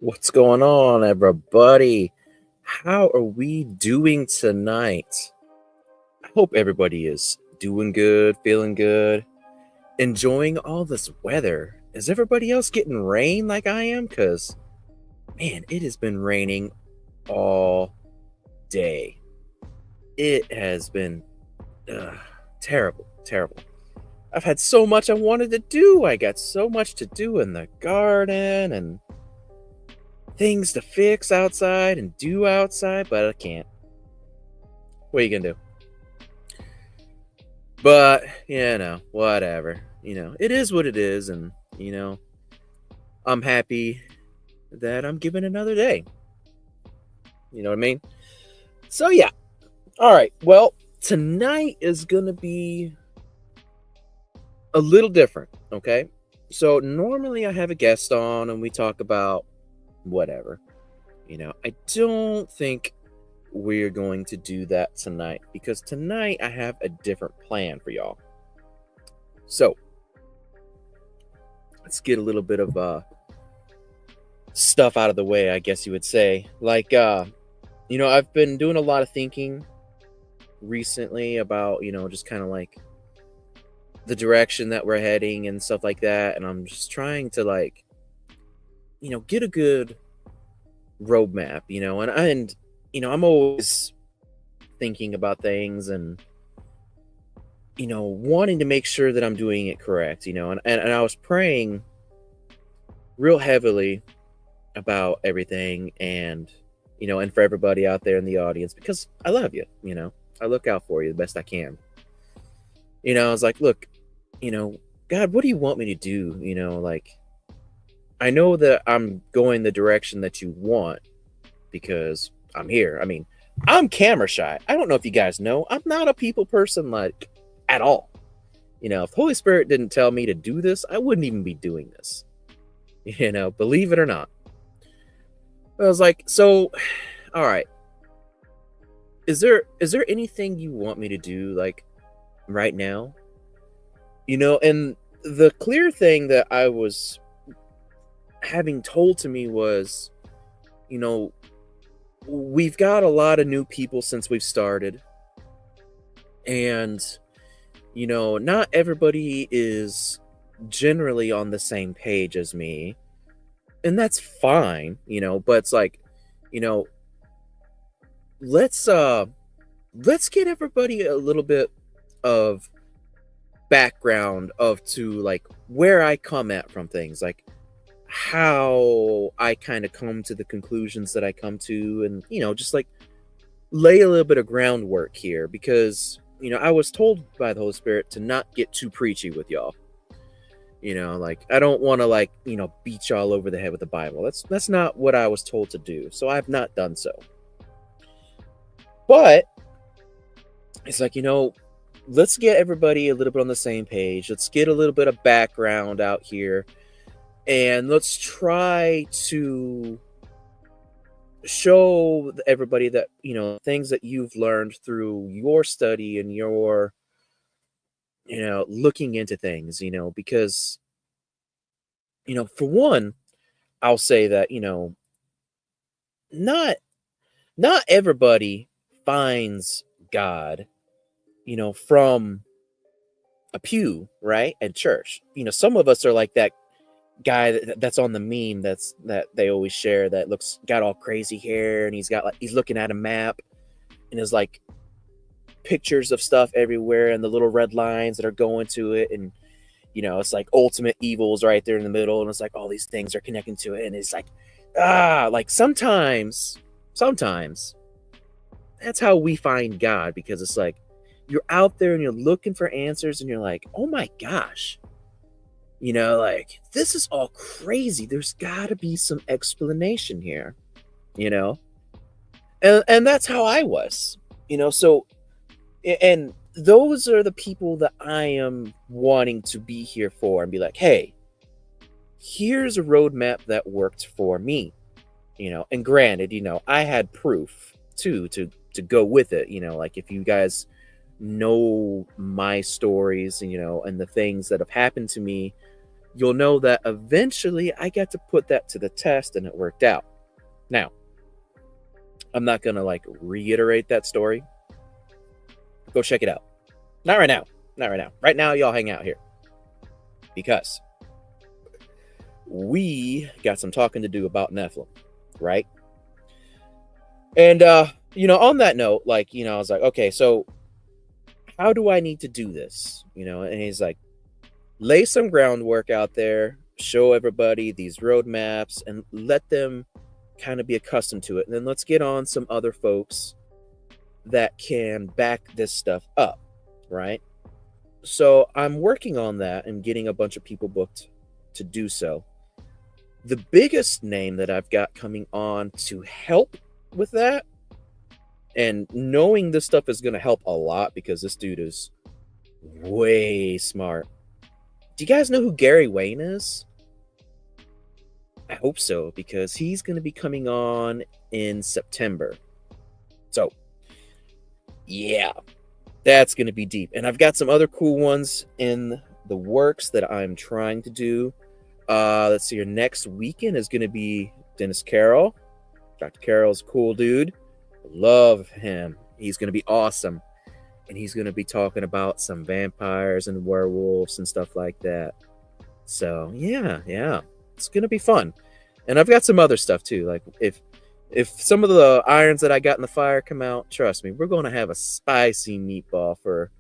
What's going on, everybody? How are we doing tonight? I hope everybody is doing good, feeling good, enjoying all this weather. Is everybody else getting rain like I am? Because, man, it has been raining all day. It has been terrible, terrible. I've had so much I wanted to do. I got so much to do in the garden and things to fix outside and do outside, but I can't. What are you gonna do? But, whatever. It is what it is, and, I'm happy that I'm given another day. You know what I mean? So, yeah. All right. Well, tonight is gonna be a little different, okay? So, normally I have a guest on and we talk about whatever. I don't think we're going to do that tonight because tonight I have a different plan for y'all. So let's get a little bit of stuff out of the way, I guess you would say. Like I've been doing a lot of thinking recently about, just kind of like the direction that we're heading and stuff like that, and I'm just trying to get a good roadmap, and I'm always thinking about things and wanting to make sure that I'm doing it correct, and I was praying real heavily about everything, and and for everybody out there in the audience, because I love you. I look out for you the best I can. I was like, look, God, what do you want me to do? I know that I'm going the direction that you want because I'm here. I mean, I'm camera shy. I don't know if you guys know, I'm not a people person at all. If the Holy Spirit didn't tell me to do this, I wouldn't even be doing this. Believe it or not. I was like, so, all right. Is there anything you want me to do right now? And the clear thing that I was having told to me was, we've got a lot of new people since we've started, and not everybody is generally on the same page as me, and that's fine, but it's like, let's get everybody a little bit of background of to like where I come at from things, like how I kind of come to the conclusions that I come to, and just like lay a little bit of groundwork here because I was told by the Holy Spirit to not get too preachy with y'all. Like I don't want to like beat y'all over the head with the Bible. That's not what I was told to do, so I've not done so. But it's like let's get everybody a little bit on the same page. Let's get a little bit of background out here, and let's try to show everybody that things that you've learned through your study and your looking into things, because for one, I'll say that not everybody finds God from a pew, right, at church. Some of us are like that guy that's on the meme that they always share, that got all crazy hair, and he's looking at a map, and there's like pictures of stuff everywhere and the little red lines that are going to it, and it's like ultimate evil's right there in the middle, and it's like all these things are connecting to it, and it's like like sometimes that's how we find God, because it's like you're out there and you're looking for answers, and you're like, oh my gosh, like this is all crazy. There's got to be some explanation here, and that's how I was, so, and those are the people that I am wanting to be here for and be like, hey, here's a roadmap that worked for me, and granted, I had proof too to go with it, like if you guys know my stories, and the things that have happened to me, you'll know that eventually I got to put that to the test and it worked out. Now, I'm not gonna like reiterate that story. Go check it out. Not right now. Right now, y'all hang out here because we got some talking to do about Nephilim, right? And on that note, like, I was like, okay, so how do I need to do this? And he's like, lay some groundwork out there, show everybody these roadmaps, and let them kind of be accustomed to it. And then let's get on some other folks that can back this stuff up, right? So I'm working on that and getting a bunch of people booked to do so. The biggest name that I've got coming on to help with that, and knowing this stuff is going to help a lot because this dude is way smart. Do you guys know who Gary Wayne is? I hope so, because he's going to be coming on in September. So, yeah, that's going to be deep. And I've got some other cool ones in the works that I'm trying to do. Let's see, your next weekend is going to be Dennis Carroll. Dr. Carroll's a cool dude. Love him. He's going to be awesome. And he's going to be talking about some vampires and werewolves and stuff like that. So, yeah. It's going to be fun. And I've got some other stuff too. Like if some of the irons that I got in the fire come out, trust me, we're going to have a spicy meatball for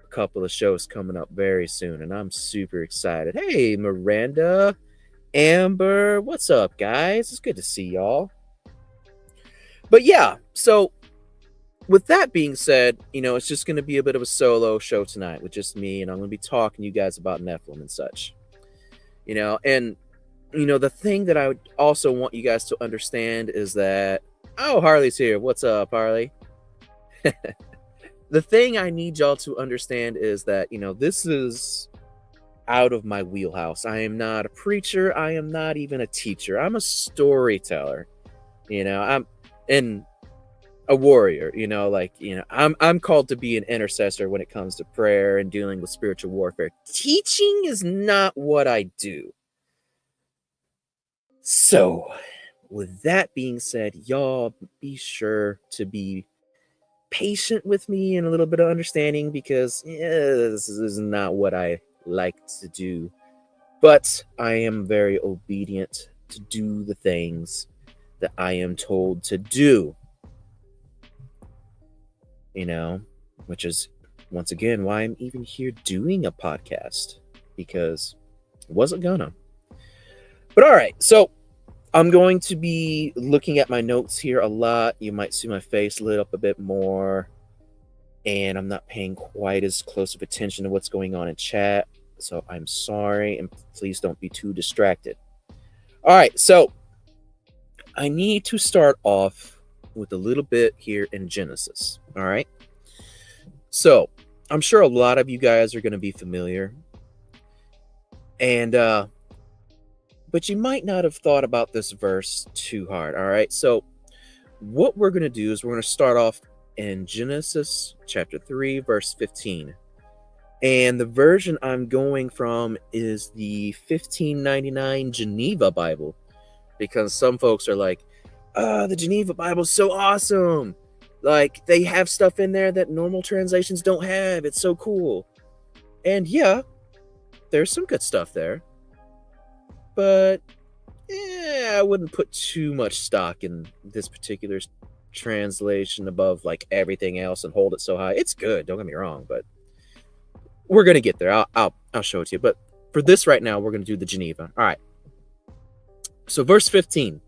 a couple of shows coming up very soon. And I'm super excited. Hey, Miranda, Amber, what's up, guys? It's good to see y'all. But yeah, so with that being said, it's just going to be a bit of a solo show tonight with just me, and I'm going to be talking to you guys about Nephilim and such. And the thing that I would also want you guys to understand is that, oh, Harley's here. What's up, Harley? The thing I need y'all to understand is that, this is out of my wheelhouse. I am not a preacher. I am not even a teacher. I'm a storyteller. I'm a warrior, I'm called to be an intercessor when it comes to prayer and dealing with spiritual warfare. Teaching is not what I do. So, with that being said, y'all be sure to be patient with me and a little bit of understanding, because this is not what I like to do. But I am very obedient to do the things that I am told to do. Which is once again, why I'm even here doing a podcast, because I wasn't gonna. But all right, so I'm going to be looking at my notes here a lot. You might see my face lit up a bit more, and I'm not paying quite as close of attention to what's going on in chat. So I'm sorry, and please don't be too distracted. All right, so I need to start off with a little bit here in Genesis. All right. So I'm sure a lot of you guys are going to be familiar. And, but you might not have thought about this verse too hard. All right. So what we're going to do is we're going to start off in Genesis chapter 3, verse 15. And the version I'm going from is the 1599 Geneva Bible, because some folks are like, the Geneva Bible is so awesome. Like, they have stuff in there that normal translations don't have. It's so cool. And yeah, there's some good stuff there. But I wouldn't put too much stock in this particular translation above like everything else and hold it so high. It's good, don't get me wrong, but we're gonna get there. I'll show it to you. But for this right now, we're gonna do the Geneva. All right. So verse 15.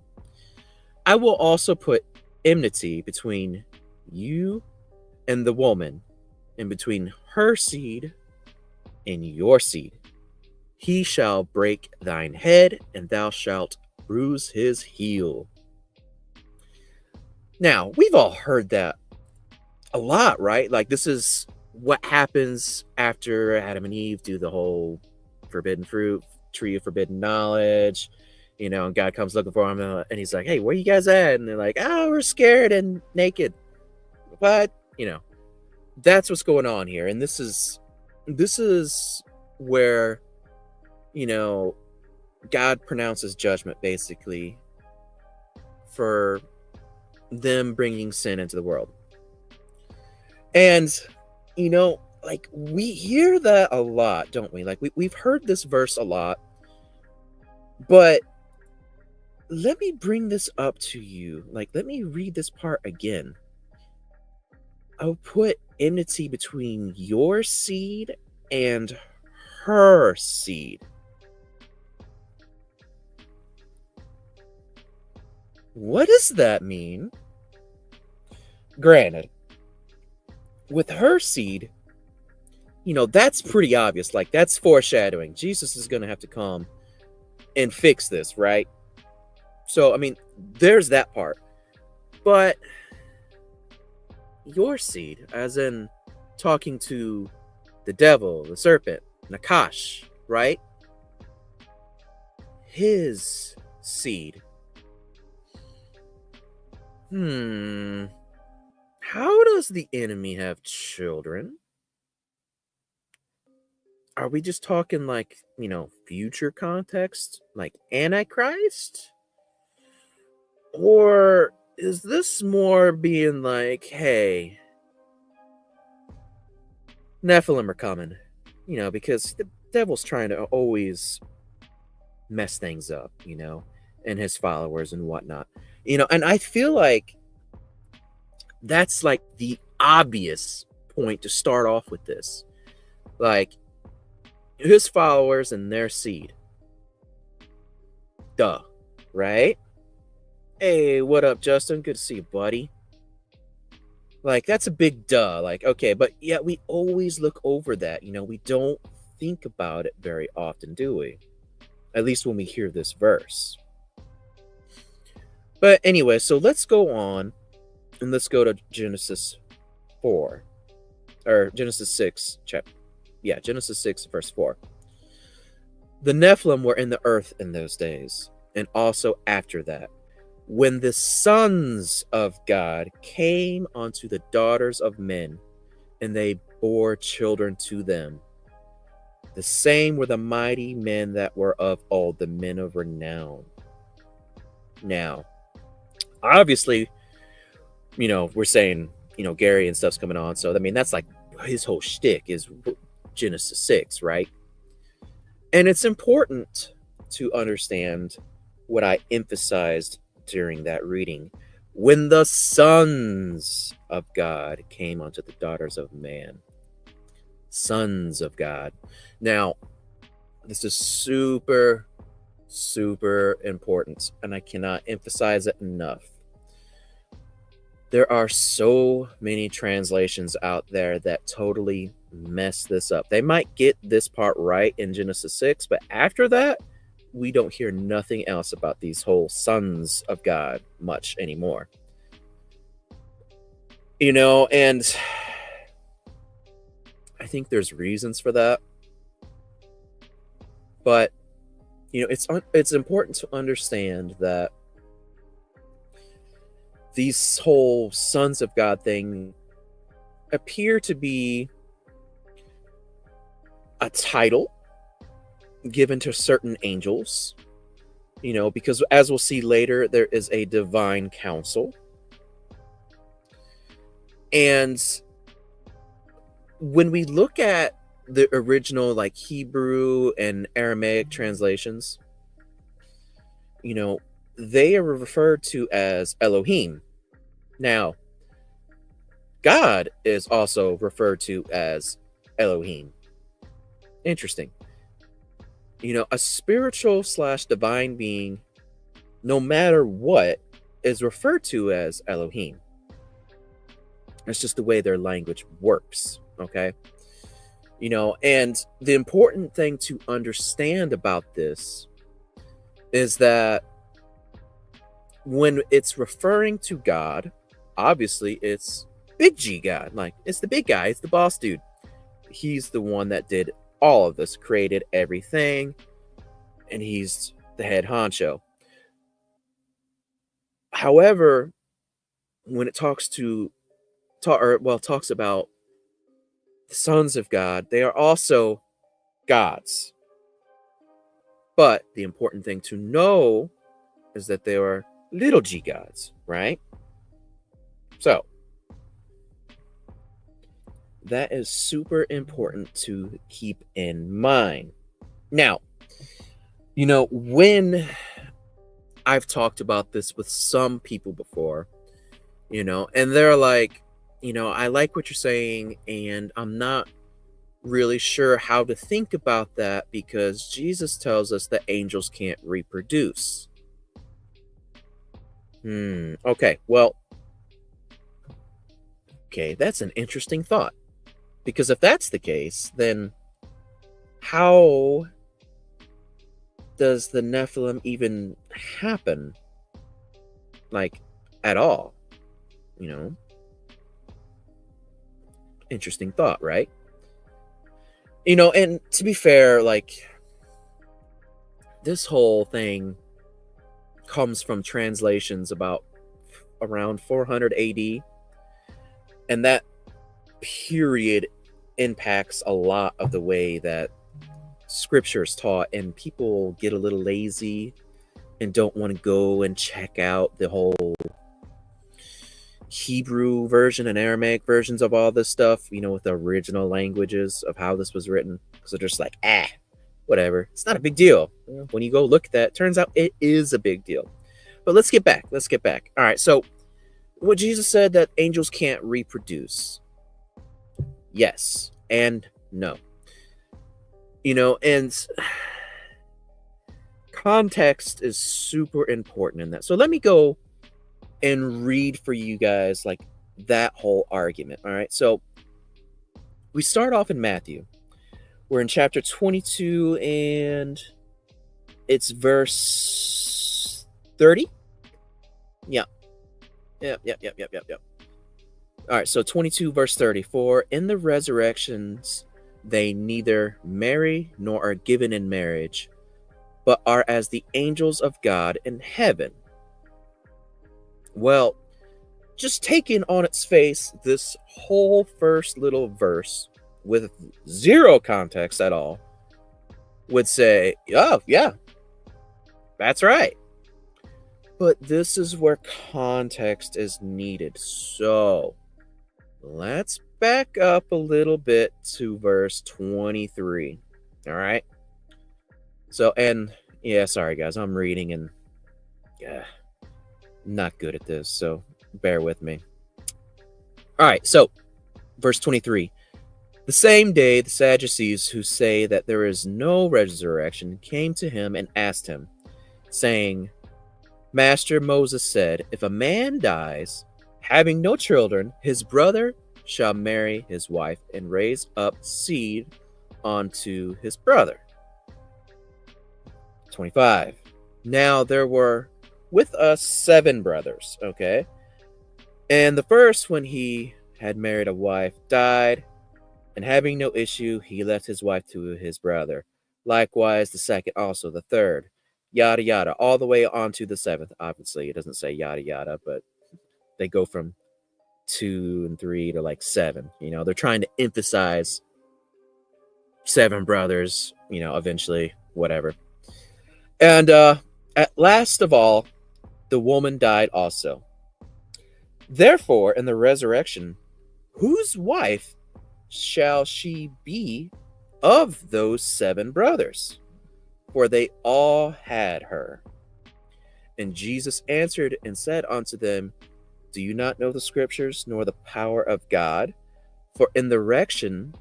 I will also put enmity between you and the woman, and between her seed and your seed. He shall break thine head, and thou shalt bruise his heel. Now, we've all heard that a lot, right? Like, this is what happens after Adam and Eve do the whole forbidden fruit, tree of forbidden knowledge. You know, and God comes looking for him, and he's like, hey, where you guys at? And they're like, oh, we're scared and naked. But, you know, that's what's going on here. And this is where, you know, God pronounces judgment, basically, for them bringing sin into the world. And, you know, like, we hear that a lot, don't we? Like, we've heard this verse a lot. But let me bring this up to you. Like, let me read this part again. I'll put enmity between your seed and her seed. What does that mean? Granted, with her seed, you know, that's pretty obvious. Like, that's foreshadowing. Jesus is going to have to come and fix this, right? So, I mean, there's that part. But your seed, as in talking to the devil, the serpent, Nakash, right? His seed. How does the enemy have children? Are we just talking like, you know, future context, like Antichrist? Or is this more being like, hey, Nephilim are coming? You know, because the devil's trying to always mess things up, you know, and his followers and whatnot. You know, and I feel like that's like the obvious point to start off with this. Like, his followers and their seed. Duh, right? Hey, what up, Justin? Good to see you, buddy. Like, that's a big duh. Like, okay, but yet we always look over that. You know, we don't think about it very often, do we? At least when we hear this verse. But anyway, so let's go on and let's go to Genesis 4. Or Genesis 6, Genesis 6, verse 4. The Nephilim were in the earth in those days, and also after that, when the sons of God came unto the daughters of men, and they bore children to them. The same were the mighty men that were of old, the men of renown. Now, obviously, you know, we're saying, you know, Gary and stuff's coming on. So, I mean, that's like his whole shtick is Genesis 6, right? And it's important to understand what I emphasized during that reading. When the sons of God came unto the daughters of man. sons of God. Now, this is super, super important, and I cannot emphasize it enough. There are so many translations out there that totally mess this up. They might get this part right in Genesis 6, but after that, we don't hear nothing else about these whole sons of God much anymore. And I think there's reasons for that. But, it's important to understand that these whole sons of God thing appear to be a title given to certain angels, because as we'll see later, there is a divine council. And when we look at the original like Hebrew and Aramaic translations, they are referred to as Elohim. Now, God is also referred to as Elohim. Interesting. A spiritual / divine being, no matter what, is referred to as Elohim. It's just the way their language works, okay? And the important thing to understand about this is that when it's referring to God, obviously it's big G God. Like, it's the big guy, it's the boss dude. He's the one that did all of this, created everything, and he's the head honcho. However, when it talks about the sons of God, they are also gods. But the important thing to know is that they are little g gods, right? So that is super important to keep in mind. Now, when I've talked about this with some people before, and they're like, I like what you're saying, and I'm not really sure how to think about that because Jesus tells us that angels can't reproduce. Okay, well, that's an interesting thought. Because if that's the case, then how does the Nephilim even happen? Like, at all? Interesting thought, right? And to be fair, like, this whole thing comes from translations about around 400 AD. And that period impacts a lot of the way that scripture is taught, and people get a little lazy and don't want to go and check out the whole Hebrew version and Aramaic versions of all this stuff, with the original languages of how this was written. So they're just like, whatever. It's not a big deal. When you go look at that, turns out it is a big deal. But let's get back. All right, so what Jesus said, that angels can't reproduce. Yes and no. And context is super important in that. So let me go and read for you guys like that whole argument. All right. So we start off in Matthew. We're in chapter 22 and it's verse 30. Yep. All right, so 22 verse 30. For in the resurrections they neither marry nor are given in marriage, but are as the angels of God in heaven. Well, just taking on its face this whole first little verse with zero context at all would say, oh, yeah, that's right. But this is where context is needed. So let's back up a little bit to verse 23. All right. So, and yeah, sorry guys, I'm reading and not good at this, so bear with me. All right. So verse 23. The same day, the Sadducees, who say that there is no resurrection, came to him and asked him, saying, Master, Moses said, if a man dies, having no children, his brother shall marry his wife and raise up seed unto his brother. 25. Now there were with us 7 brothers, okay? And the first, when he had married a wife, died, and having no issue, he left his wife to his brother. Likewise, the second also, the third, yada yada, all the way on to the 7th. Obviously, it doesn't say yada yada, but they go from 2 and 3 to like 7. You know, they're trying to emphasize 7 brothers, you know, eventually, whatever. And at last of all, the woman died also. Therefore, in the resurrection, whose wife shall she be of those 7 brothers? For they all had her. And Jesus answered and said unto them, do you not know the scriptures, nor the power of God? For in the resurrection,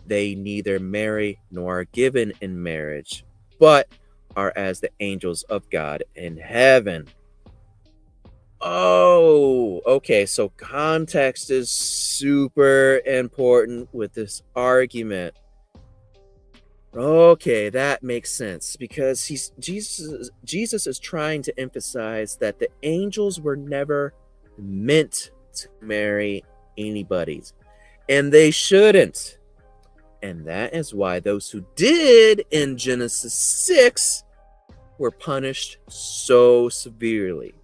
they neither marry nor are given in marriage, but are as the angels of God in heaven. Oh, okay. So context is super important with this argument. Okay, that makes sense, because Jesus is trying to emphasize that the angels were never meant to marry anybody, and they shouldn't. And that is why those who did in Genesis 6 were punished so severely.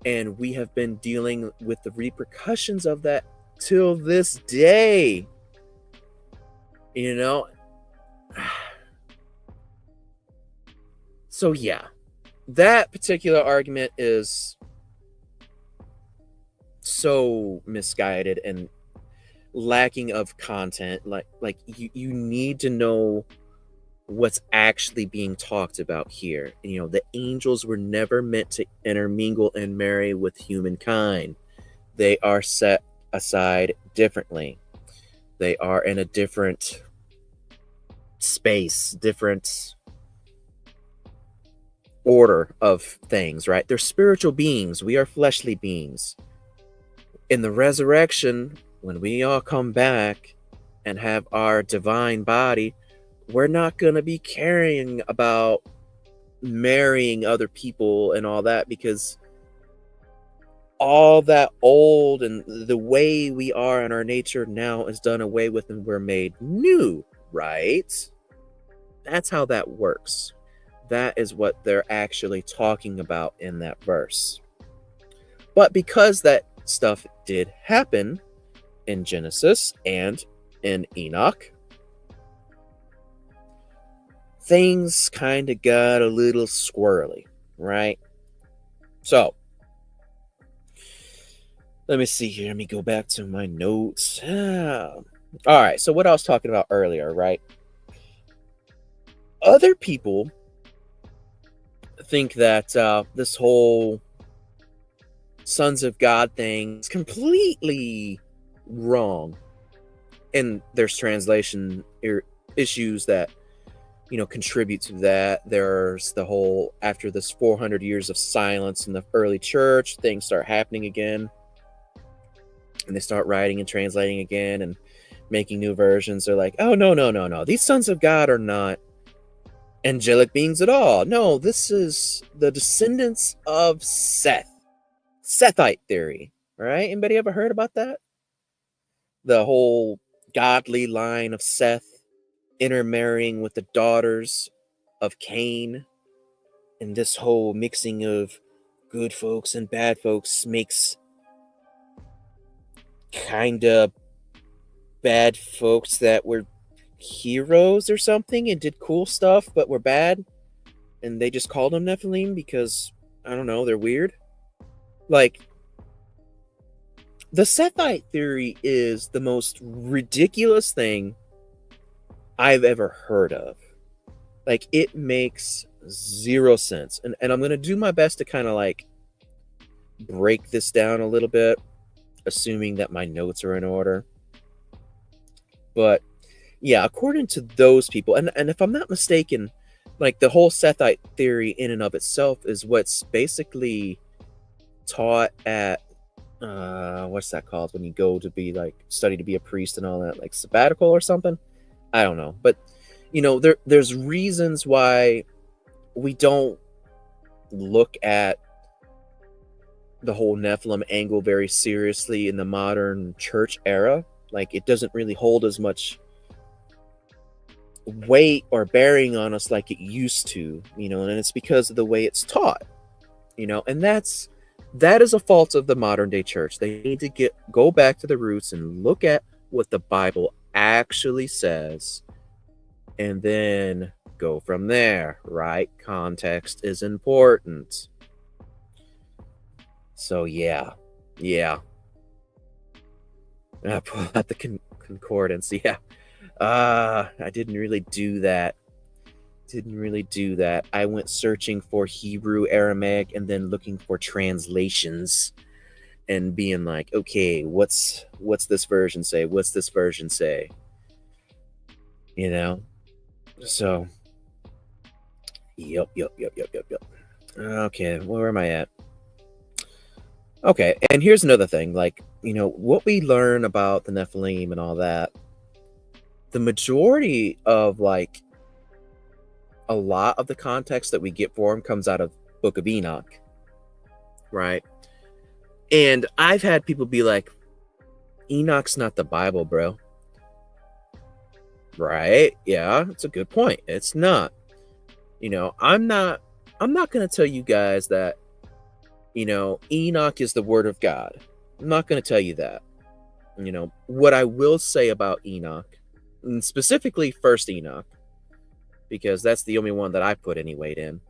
And we have been dealing with the repercussions of that till this day. You know? So yeah, that particular argument is so misguided and lacking of content. Like you need to know what's actually being talked about here. You know, the angels were never meant to intermingle and marry with humankind. They are set aside differently. They are in a different space, different order of things, right? They're spiritual beings. We are fleshly beings. In the resurrection, when we all come back and have our divine body, we're not going to be caring about marrying other people and all that, because all that old and the way we are in our nature now is done away with and we're made new, right? That's how that works. That is what they're actually talking about in that verse. But because that stuff did happen in Genesis and in Enoch, things kind of got a little squirrely, right? So, let me see here. Let me go back to my notes. All right, so what I was talking about earlier, right? Other people think that this whole sons of God thing is completely wrong. And there's translation issues that, you know, contribute to that. There's the whole, after this 400 years of silence in the early church, things start happening again. And they start writing and translating again and making new versions. They're like, oh, no. These sons of God are not angelic beings at all. No, this is the descendants of Seth. Sethite theory, right? Anybody ever heard about that? The whole godly line of Seth intermarrying with the daughters of Cain, and this whole mixing of good folks and bad folks makes kind of bad folks that were heroes or something and did cool stuff but were bad, and they just called them Nephilim because, I don't know, they're weird. Like, the Sethite theory is the most ridiculous thing I've ever heard of. Like, it makes zero sense. And I'm going to do my best to kind of like break this down a little bit, assuming that my notes are in order. But yeah, according to those people, and if I'm not mistaken, like the whole Sethite theory in and of itself is what's basically taught at what's that called when you go to be like study to be a priest and all that, like sabbatical or something. I don't know, but there's reasons why we don't look at the whole Nephilim angle very seriously in the modern church era. Like, it doesn't really hold as much weight or bearing on us like it used to, and it's because of the way it's taught, and that is a fault of the modern day church. They need to go back to the roots and look at what the Bible actually says, and then go from there, right? Context is important. So yeah. I pull out the concordance. Yeah. I didn't really do that. I went searching for Hebrew, Aramaic, and then looking for translations and being like, okay, what's this version say? What's this version say? So, yep. Okay, where am I at? Okay, and here's another thing. Like, what we learn about the Nephilim and all that, the majority of like a lot of the context that we get for them comes out of Book of Enoch, right? And I've had people be like, Enoch's not the Bible, bro. Right? Yeah, it's a good point. It's not. I'm not going to tell you guys that, Enoch is the word of God. I'm not going to tell you that. What I will say about Enoch, and specifically First Enoch, because that's the only one that I put any weight in,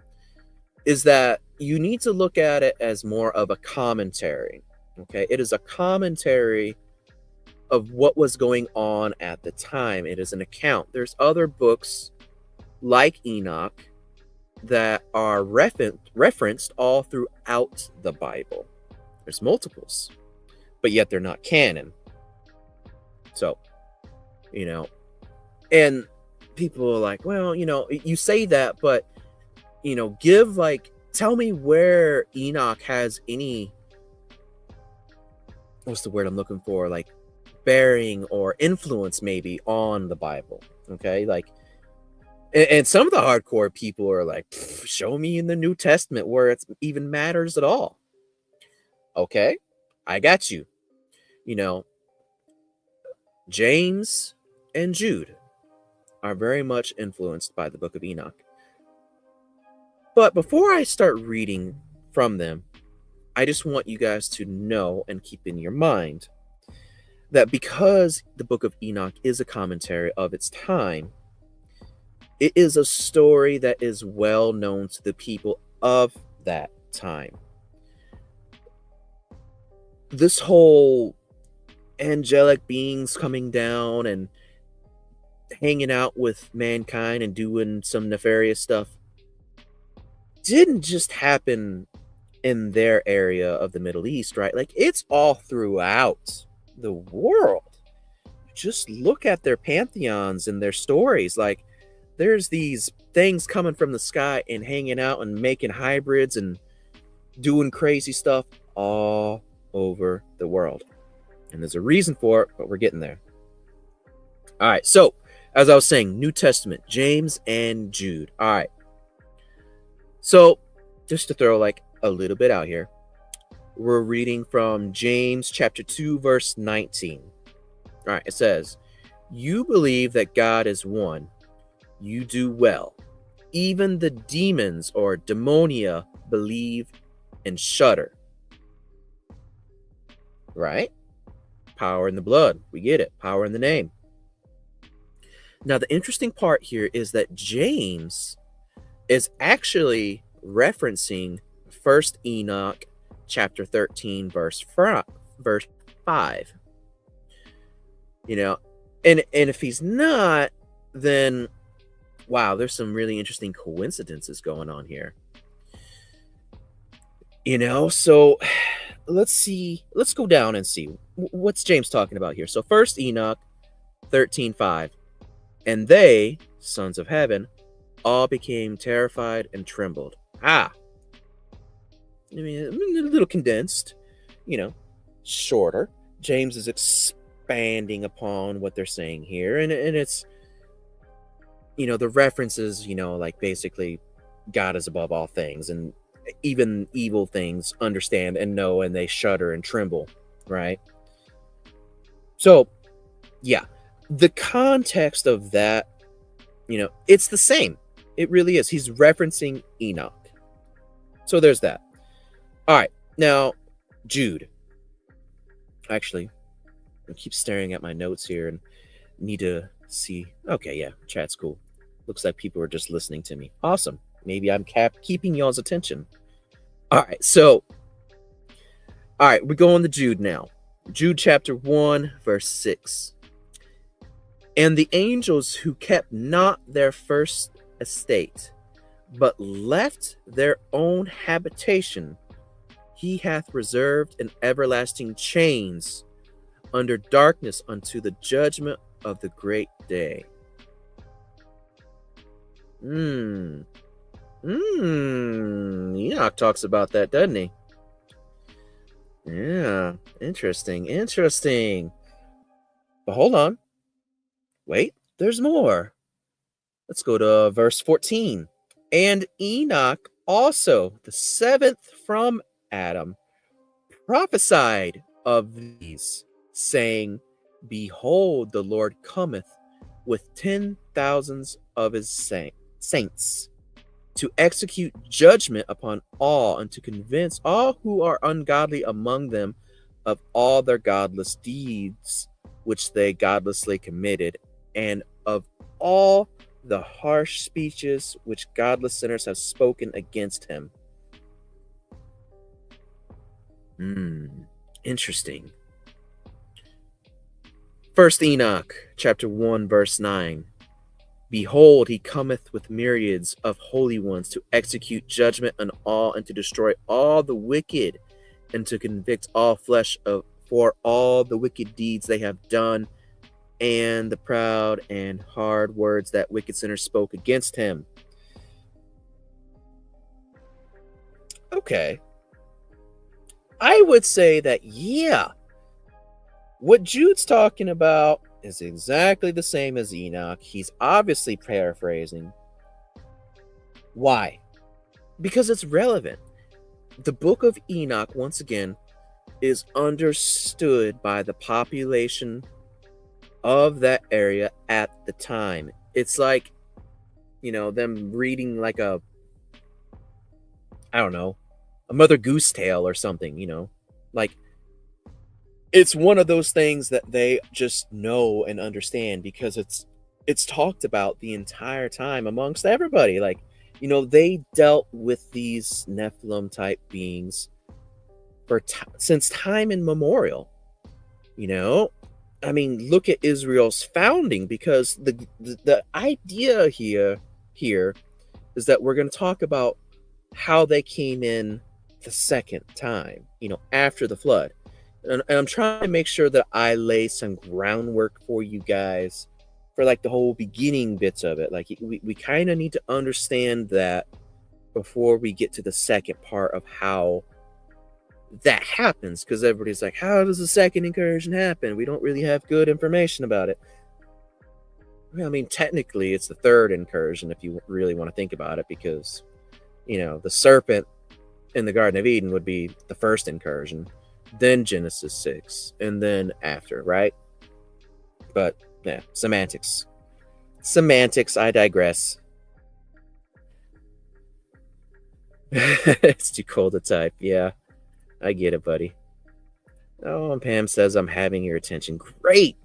is that you need to look at it as more of a commentary. Okay, it is a commentary of what was going on at the time. It is an account. There's other books like Enoch that are referenced all throughout the Bible. There's multiples, but yet they're not canon. So, and people are like, well, you say that, but, tell me where Enoch has any, what's the word I'm looking for? Like, bearing or influence maybe on the Bible. Okay. Like, and some of the hardcore people are like, show me in the New Testament where it even matters at all. Okay. I got you. James and Jude are very much influenced by the Book of Enoch. But before I start reading from them, I just want you guys to know and keep in your mind that because the Book of Enoch is a commentary of its time, it is a story that is well known to the people of that time. This whole angelic beings coming down and hanging out with mankind and doing some nefarious stuff didn't just happen in their area of the Middle East, right? Like, it's all throughout the world. Just look at their pantheons and their stories. Like, there's these things coming from the sky and hanging out and making hybrids and doing crazy stuff all over the world. And there's a reason for it, but we're getting there. All right, so as I was saying, New Testament, James and Jude. All right. So just to throw like a little bit out here, we're reading from James chapter 2, verse 19. All right, it says, "You believe that God is one. You do well. Even the demons or demonia believe and shudder." Right? Power in the blood. We get it. Power in the name. Now, the interesting part here is that James is actually referencing First Enoch chapter 13, verse 5. And if he's not, then wow, there's some really interesting coincidences going on here. So let's see. Let's go down and see what's James talking about here. So first Enoch 13:5. And they, sons of heaven, all became terrified and trembled. I mean, a little condensed, shorter. James is expanding upon what they're saying here, and it's, the references, like basically God is above all things, and even evil things understand and know, and they shudder and tremble, right? So, yeah, the context of that, it's the same. It really is. He's referencing Enoch. So there's that. All right, now Jude. Actually, I keep staring at my notes here and need to see. Okay, yeah, chat's cool. Looks like people are just listening to me. Awesome. Maybe I'm keeping y'all's attention. All right, we're going to Jude now. Jude chapter 1, verse 6. And the angels who kept not their first estate, but left their own habitation, he hath reserved in everlasting chains under darkness unto the judgment of the great day. Enoch talks about that, doesn't he? Yeah, interesting. But hold on. Wait, there's more. Let's go to verse 14. And Enoch also, the seventh from Adam, prophesied of these, saying, Behold, the Lord cometh with 10,000s of his saints, to execute judgment upon all, and to convince all who are ungodly among them of all their godless deeds which they godlessly committed, and of all the harsh speeches which godless sinners have spoken against him. Interesting. First Enoch, chapter 1, verse 9. Behold, he cometh with myriads of holy ones to execute judgment on all, and to destroy all the wicked, and to convict all flesh for all the wicked deeds they have done, and the proud and hard words that wicked sinners spoke against him. Okay. I would say that, yeah, what Jude's talking about is exactly the same as Enoch. He's obviously paraphrasing. Why? Because it's relevant. The book of Enoch, once again, is understood by the population of that area at the time. It's like, them reading like a Mother Goose Tale or something, like it's one of those things that they just know and understand, because it's talked about the entire time amongst everybody. Like, they dealt with these Nephilim type beings since time immemorial. I mean, look at Israel's founding, because the idea here is that we're going to talk about how they came in the second time, after the flood. And I'm trying to make sure that I lay some groundwork for you guys for like the whole beginning bits of it. Like we kind of need to understand that before we get to the second part of how that happens, because everybody's like, how does the second incursion happen? We don't really have good information about it. Well, I mean, technically it's the third incursion if you really want to think about it, because the serpent in the Garden of Eden would be the first incursion, then Genesis 6, and then after, right? But yeah, semantics, I digress. It's too cold to type. Yeah, I get it, buddy. Oh, and Pam says I'm having your attention. Great.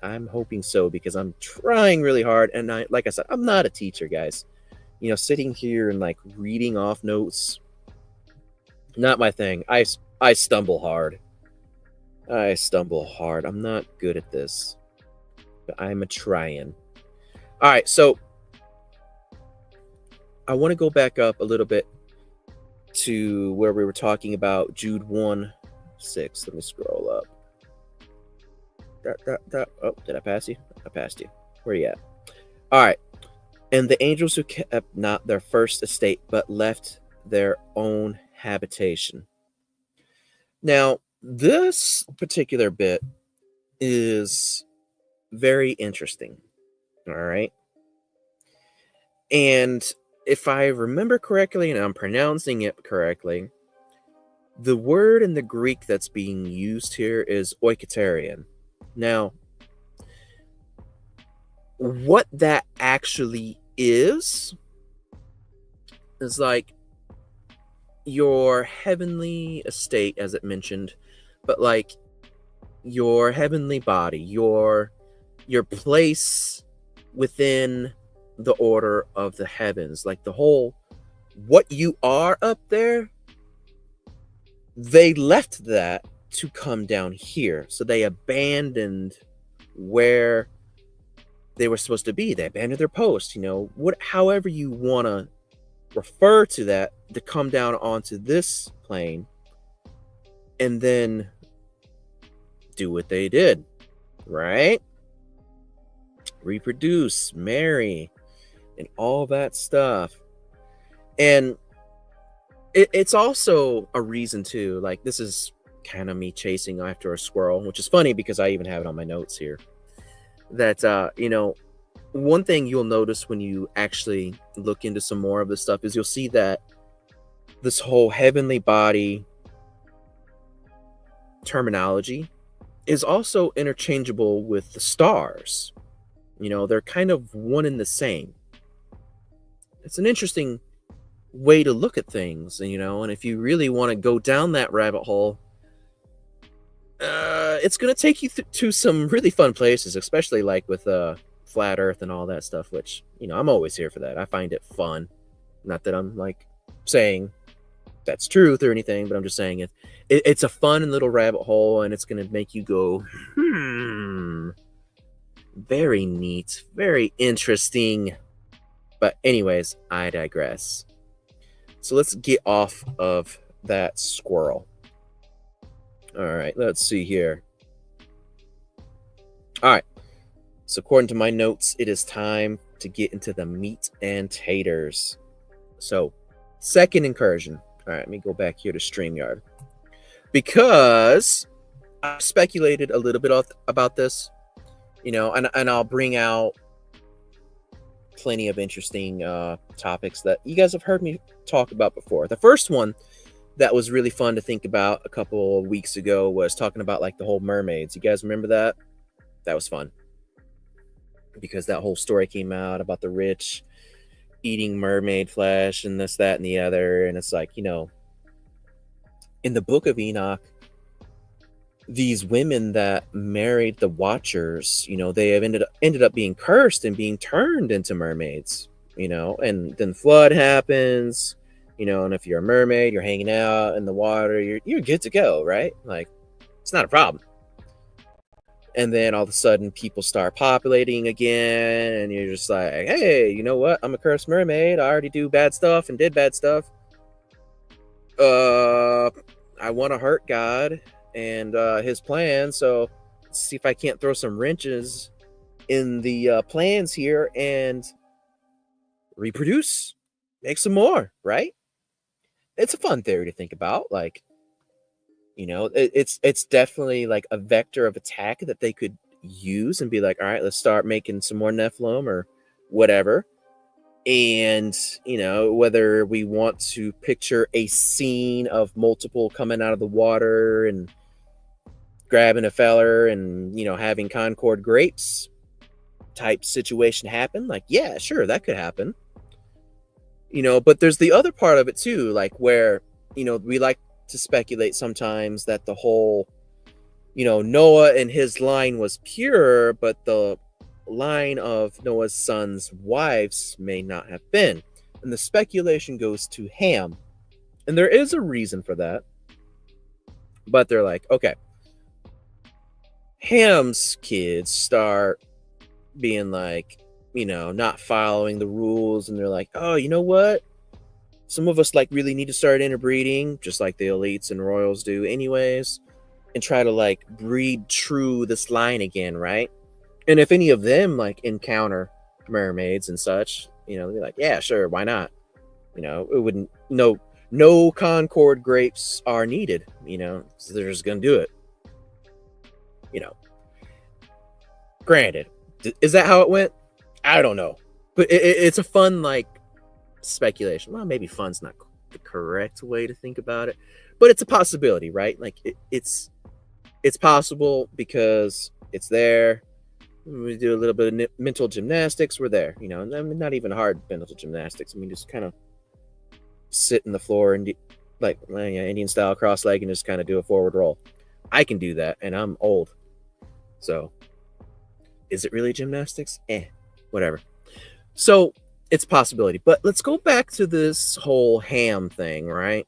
I'm hoping so, because I'm trying really hard, and like I said, I'm not a teacher, guys. Sitting here and like reading off notes, not my thing. I stumble hard. I'm not good at this, but I'm a trying. All right, so I want to go back up a little bit to where we were talking about Jude 1:6. Let me scroll up. Oh, did I pass you? I passed you. Where you at? All right. And the angels who kept not their first estate, but left their own habitation. Now, this particular bit is very interesting. All right. And if I remember correctly, and I'm pronouncing it correctly, the word in the Greek that's being used here is oikaterion. Now, what that actually is like your heavenly estate, as it mentioned, but like your heavenly body, your place within the order of the heavens, like the whole what you are up there. They left that to come down here, so they abandoned where they were supposed to be. They abandoned their post, however you want to refer to that, to come down onto this plane and then do what they did, right? Reproduce, marry, and all that stuff. And it's also a reason too, like this is kind of me chasing after a squirrel, which is funny because I even have it on my notes here, that one thing you'll notice when you actually look into some more of this stuff is you'll see that this whole heavenly body terminology is also interchangeable with the stars. They're kind of one and the same. It's an interesting way to look at things, and if you really want to go down that rabbit hole, it's going to take you to some really fun places, especially like with flat earth and all that stuff, which I'm always here for that. I find it fun. Not that I'm like saying that's truth or anything, but I'm just saying it's a fun little rabbit hole, and it's going to make you go very neat, very interesting. But anyways, I digress. So let's get off of that squirrel. All right, let's see here. All right. So according to my notes, it is time to get into the meat and taters. So second incursion. All right, let me go back here to StreamYard, because I speculated a little bit about this, and I'll bring out plenty of interesting topics that you guys have heard me talk about before. The first one that was really fun to think about a couple of weeks ago was talking about like the whole mermaids. You guys remember that? That was fun, because that whole story came out about the rich eating mermaid flesh and this, that, and the other. And it's like, in the book of Enoch, these women that married the Watchers, they have ended up being cursed and being turned into mermaids, and then flood happens, and if you're a mermaid, you're hanging out in the water, you're good to go, right? Like, it's not a problem. And then all of a sudden people start populating again, and you're just like, hey, you know what? I'm a cursed mermaid. I already do bad stuff and did bad stuff. I want to hurt God and his plan, so let's see if I can't throw some wrenches in the plans here and reproduce, make some more, right? It's a fun theory to think about. Like, it's definitely like a vector of attack that they could use and be like, all right, let's start making some more Nephilim or whatever. And whether we want to picture a scene of multiple coming out of the water and grabbing a feller and having Concord grapes type situation happen, like, yeah, sure, that could happen. But there's the other part of it too, like where we like to speculate sometimes that the whole Noah and his line was pure, but the line of Noah's sons' wives may not have been, and the speculation goes to Ham, and there is a reason for that. But they're like, okay, Ham's kids start being like, not following the rules, and they're like, oh, you know what? some of us like really need to start interbreeding, just like the elites and royals do anyways, and try to like breed true this line again, right? And if any of them like encounter mermaids and such, they're like, yeah, sure, why not? It wouldn't, no Concord grapes are needed, so they're just gonna do it. Granted, is that how it went? I don't know, but it's a fun like speculation. Well, maybe fun's not the correct way to think about it, but it's a possibility, right? Like it's possible because it's there. We do a little bit of mental gymnastics. We're there, and I mean, not even hard mental gymnastics. I mean, just kind of sit in the floor and like Indian style cross leg and just kind of do a forward roll. I can do that, and I'm old, so is it really gymnastics? Whatever. So it's a possibility, but let's go back to this whole Ham thing, right?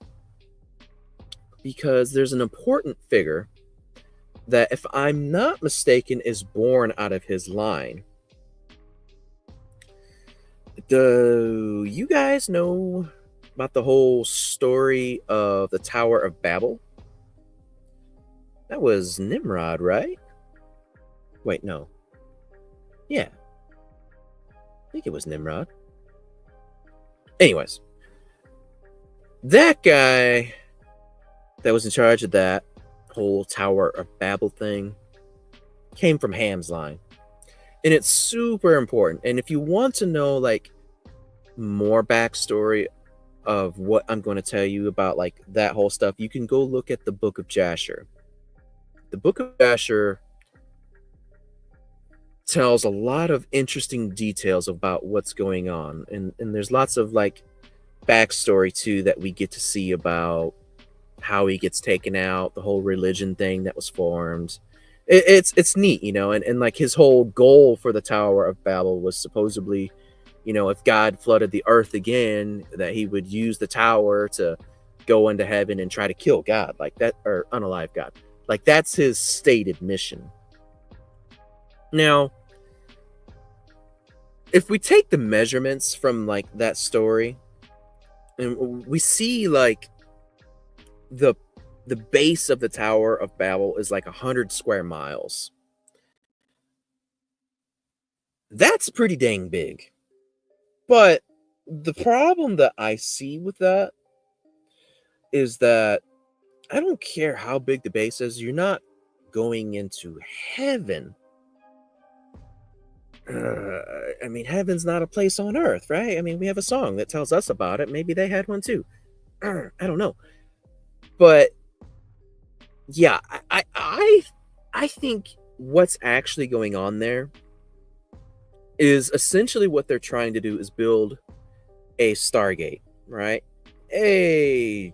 Because there's an important figure that, if I'm not mistaken, is born out of his line. Do you guys know about the whole story of the Tower of Babel? That was Nimrod, right? Wait, no. Yeah. I think it was Nimrod. Anyways, that guy that was in charge of that whole Tower of Babel thing came from Ham's line. And it's super important. And if you want to know like more backstory of what I'm going to tell you about like that whole stuff, you can go look at the Book of Jasher. The Book of Jasher tells a lot of interesting details about what's going on, and there's lots of like backstory too that we get to see about how he gets taken out, the whole religion thing that was formed. It's neat, and like his whole goal for the Tower of Babel was supposedly, if God flooded the earth again, that he would use the tower to go into heaven and try to kill God, like that, or unalive God. Like that's his stated mission. Now, if we take the measurements from like that story, and we see like the base of the Tower of Babel is like 100 square miles. That's pretty dang big. But the problem that I see with that is that I don't care how big the base is, you're not going into heaven. I mean, heaven's not a place on earth, right? I mean, we have a song that tells us about it. Maybe they had one too. I don't know. But yeah, I think what's actually going on there is essentially what they're trying to do is build a Stargate, right? Hey,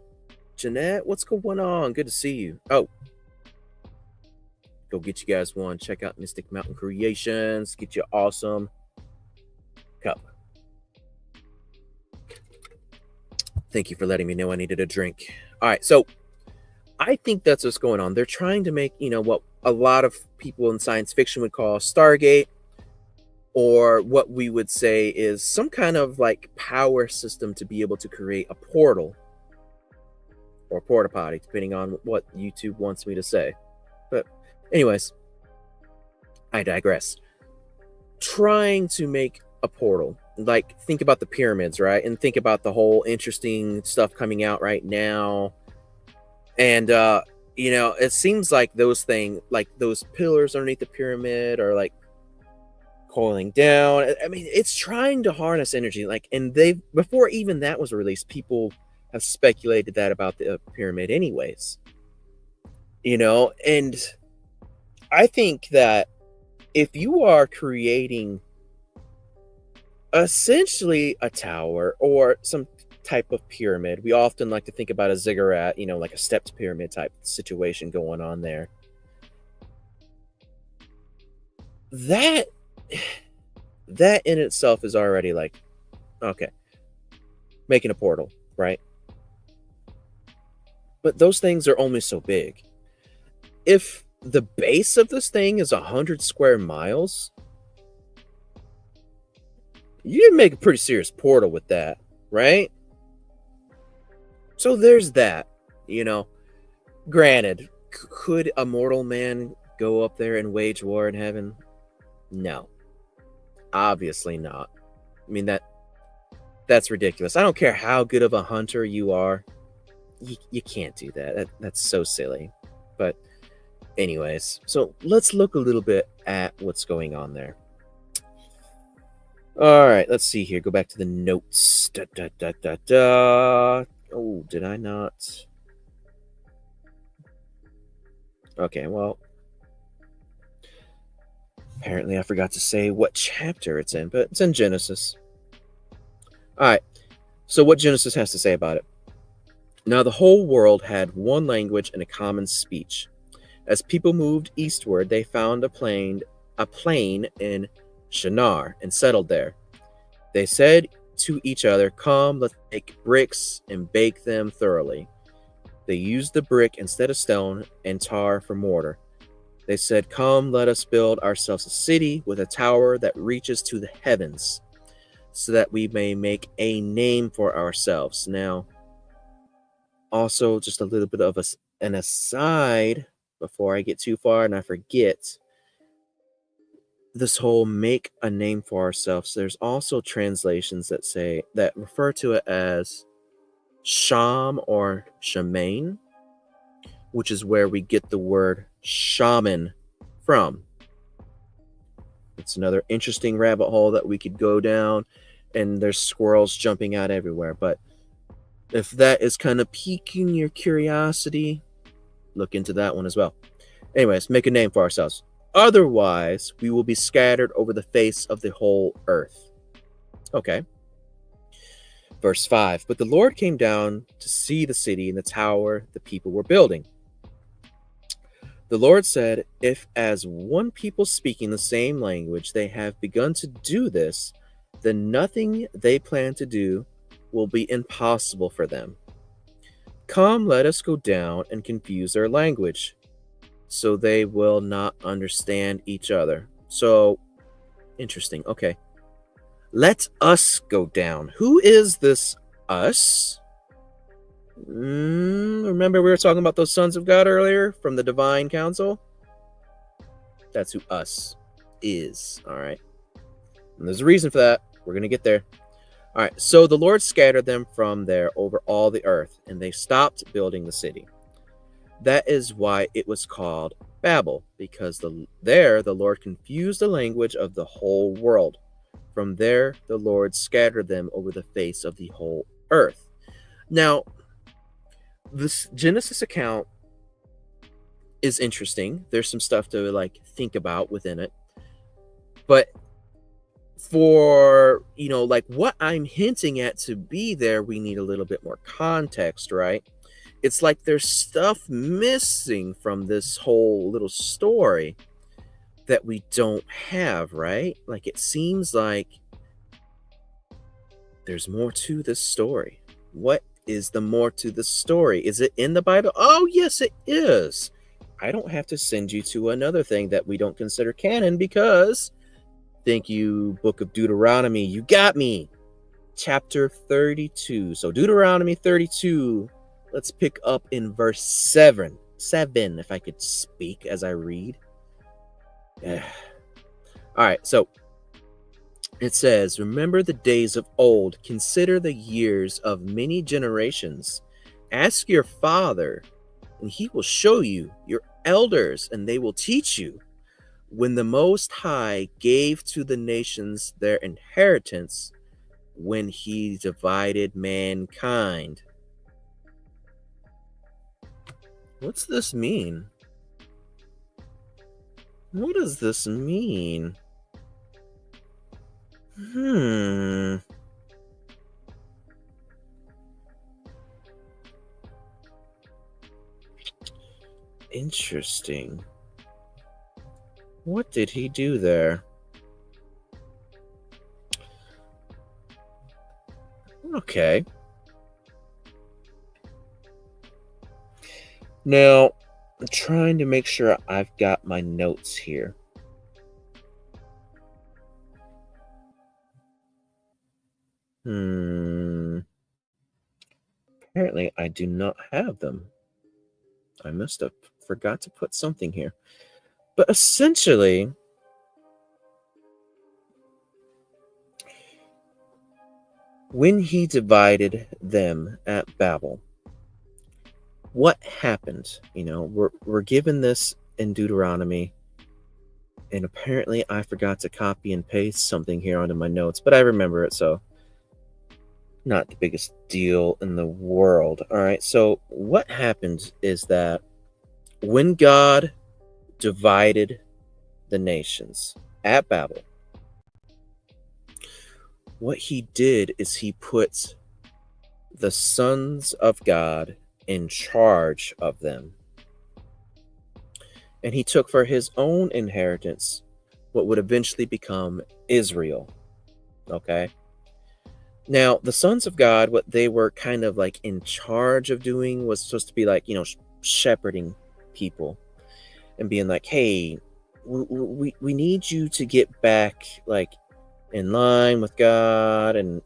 Jeanette, what's going on? Good to see you. Oh, go get you guys one. Check out Mystic Mountain Creations. Get you awesome cup. Thank you for letting me know I needed a drink. All right, so I think that's what's going on. They're trying to make, what a lot of people in science fiction would call Stargate, or what we would say is some kind of like power system to be able to create a portal or porta potty, depending on what YouTube wants me to say. But anyways, I digress. Trying to make a portal, like think about the pyramids, right? And think about the whole interesting stuff coming out right now. And it seems like those things, like those pillars underneath the pyramid, are like coiling down. I mean, it's trying to harness energy. Like, and before even that was released, people have speculated that about the pyramid, anyways. And I think that if you are creating essentially a tower or some type of pyramid, we often like to think about a ziggurat, like a stepped pyramid type situation going on there. That in itself is already like, okay, making a portal, right? But those things are only so big. If the base of this thing is 100 square miles, you can make a pretty serious portal with that, right? So there's that, you know. Granted, could a mortal man go up there and wage war in heaven? No, obviously not. I mean, that's ridiculous. I don't care how good of a hunter you are. You can't do that's so silly. But anyways, so let's look a little bit at what's going on there. All right, let's see here. Go back to the notes. Da, da, da, da, da. Oh, did I not? Okay, well, apparently I forgot to say what chapter it's in, but it's in Genesis. All right, so what Genesis has to say about it. Now, the whole world had one language and a common speech. As people moved eastward, they found a plain in Shinar and settled there. They said to each other, "Come, let's make bricks and bake them thoroughly." They used the brick instead of stone and tar for mortar. They said, "Come, let us build ourselves a city with a tower that reaches to the heavens, so that we may make a name for ourselves." Now, also, just a little bit of an aside before I get too far and I forget this whole make a name for ourselves. There's also translations that refer to it as Sham or Shamain, which is where we get the word shaman from. It's another interesting rabbit hole that we could go down, and there's squirrels jumping out everywhere. But if that is kind of piquing your curiosity, look into that one as well. Anyways, make a name for ourselves. Otherwise, we will be scattered over the face of the whole earth. Okay. Verse 5. But the Lord came down to see the city and the tower the people were building. The Lord said, "If as one people speaking the same language they have begun to do this, then nothing they plan to do will be impossible for them. Come, let us go down and confuse their language, so they will not understand each other." So, interesting. Okay. Let us go down. Who is this us? Remember we were talking about those sons of God earlier from the divine council? That's who us is. All right. And there's a reason for that. We're going to get there. All right. So the Lord scattered them from there over all the earth, and they stopped building the city. That is why it was called Babel, because there the Lord confused the language of the whole world. From there, the Lord scattered them over the face of the whole earth. Now, this Genesis account is interesting. There's some stuff to think about within it. But for, what I'm hinting at to be there, we need a little bit more context, right? It's like there's stuff missing from this whole little story that we don't have, right? Like, it seems like there's more to this story. What is the more to the story? Is it in the Bible? Oh, yes, it is. I don't have to send you to another thing that we don't consider canon because, thank you, Book of Deuteronomy, you got me. Chapter 32. So Deuteronomy 32, let's pick up in verse 7, if I could speak as I read. All right, so it says, "Remember the days of old, consider the years of many generations. Ask your father, and he will show you, your elders, and they will teach you. When the Most High gave to the nations their inheritance, when he divided mankind." What's this mean? What does this mean? Interesting. What did he do there? Okay. Now, I'm trying to make sure I've got my notes here. apparently I do not have them. I must have forgot to put something here. But essentially, when he divided them at Babel, what happened? We're given this in Deuteronomy, and apparently I forgot to copy and paste something here onto my notes, but I remember it, so not the biggest deal in the world. All right, so what happened is that when God divided the nations at Babel, what he did is he put the sons of God in charge of them. And he took for his own inheritance what would eventually become Israel. Okay? Now, the sons of God, what they were kind of like in charge of doing was supposed to be like, shepherding people and being like, hey, we need you to get back like in line with God, and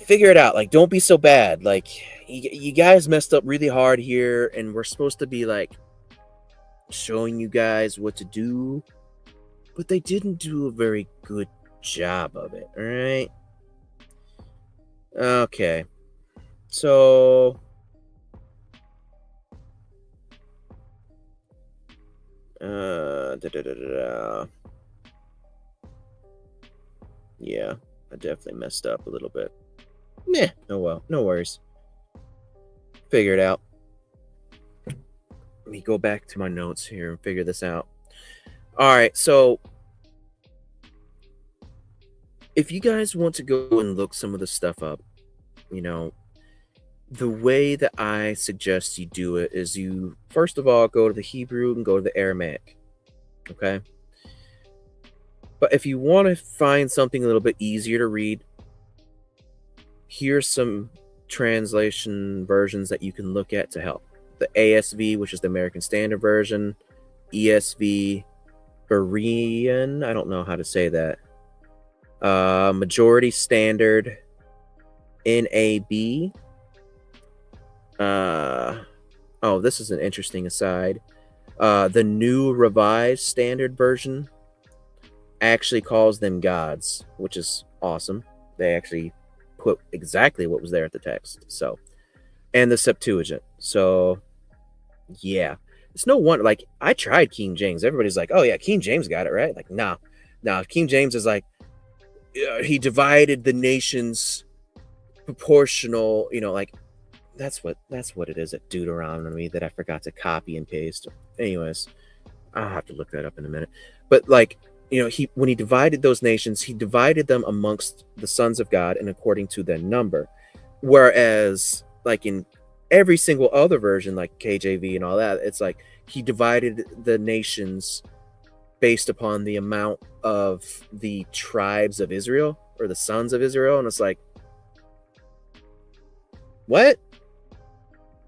figure it out. Like, don't be so bad. Like, you guys messed up really hard here, and we're supposed to be like showing you guys what to do, but they didn't do a very good job of it. All right. Okay. So yeah, I definitely messed up a little bit. Meh. Oh well, no worries. Figure it out. Let me go back to my notes here and figure this out. All right, so if you guys want to go and look some of the stuff up, the way that I suggest you do it is you first of all go to the Hebrew and go to the Aramaic. Okay. But if you want to find something a little bit easier to read, here's some translation versions that you can look at to help. The ASV, which is the American Standard Version, ESV, Berean, I don't know how to say that, Majority Standard, NAB. Oh, this is an interesting aside. The New Revised Standard Version actually calls them gods, which is awesome. They actually put exactly what was there at the text. So, and the Septuagint. So, yeah, it's no wonder. Like, I tried King James. Everybody's like, "Oh yeah, King James got it right." Like, nah. King James is like, he divided the nations proportional. Like that's what it is at Deuteronomy that I forgot to copy and paste. Anyways, I'll have to look that up in a minute. But like, when he divided those nations, he divided them amongst the sons of God and according to their number. Whereas, like in every single other version, like KJV and all that, it's like he divided the nations based upon the amount of the tribes of Israel or the sons of Israel. And it's like, what?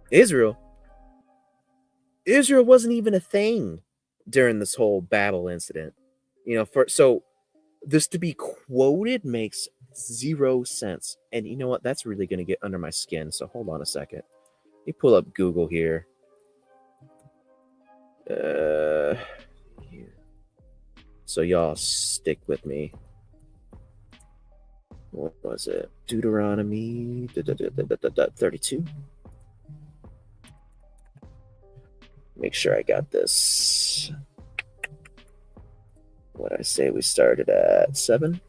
Israel wasn't even a thing during this whole Babel incident. So this to be quoted makes zero sense. And you know what? That's really going to get under my skin. So hold on a second. Let me pull up Google here. So y'all stick with me. What was it? Deuteronomy 32. Make sure I got this. What did I say? We started at 7.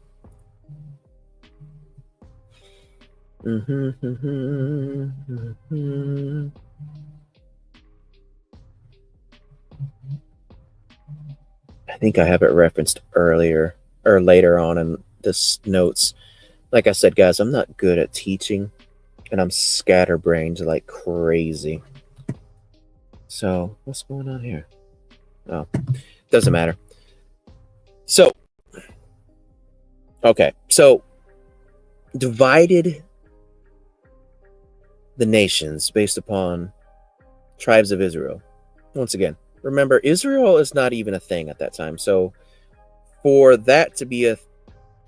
I think I have it referenced earlier or later on in this notes. Like I said, guys, I'm not good at teaching, and I'm scatterbrained like crazy. So what's going on here? Oh, doesn't matter. So, okay. So divided the nations based upon tribes of Israel. Once again, remember, Israel is not even a thing at that time. So for that to be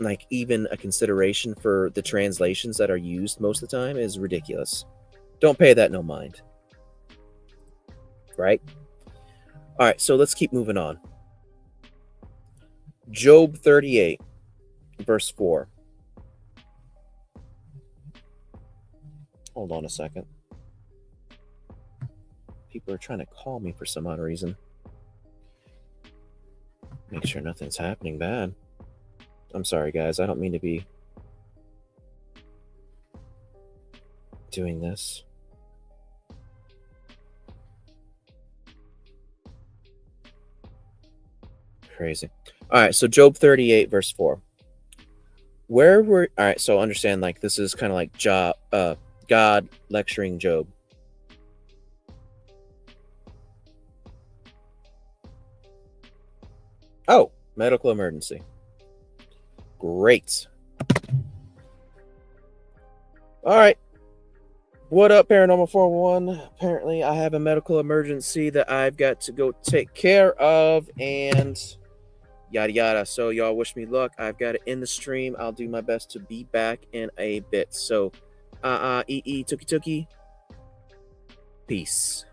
like even a consideration for the translations that are used most of the time is ridiculous. Don't pay that no mind. Right? All right, so let's keep moving on. Job 38, verse 4. Hold on a second. People are trying to call me for some odd reason. Make sure nothing's happening bad. I'm sorry, guys. I don't mean to be doing this. Crazy. All right, so Job 38, verse 4. All right, so understand, like, this is kind of like God lecturing Job. Oh, medical emergency. Great. All right. What up, Paranormal 411? Apparently, I have a medical emergency that I've got to go take care of, and yada yada. So, y'all wish me luck. I've got to end the stream. I'll do my best to be back in a bit. So, tuki tuki. Peace.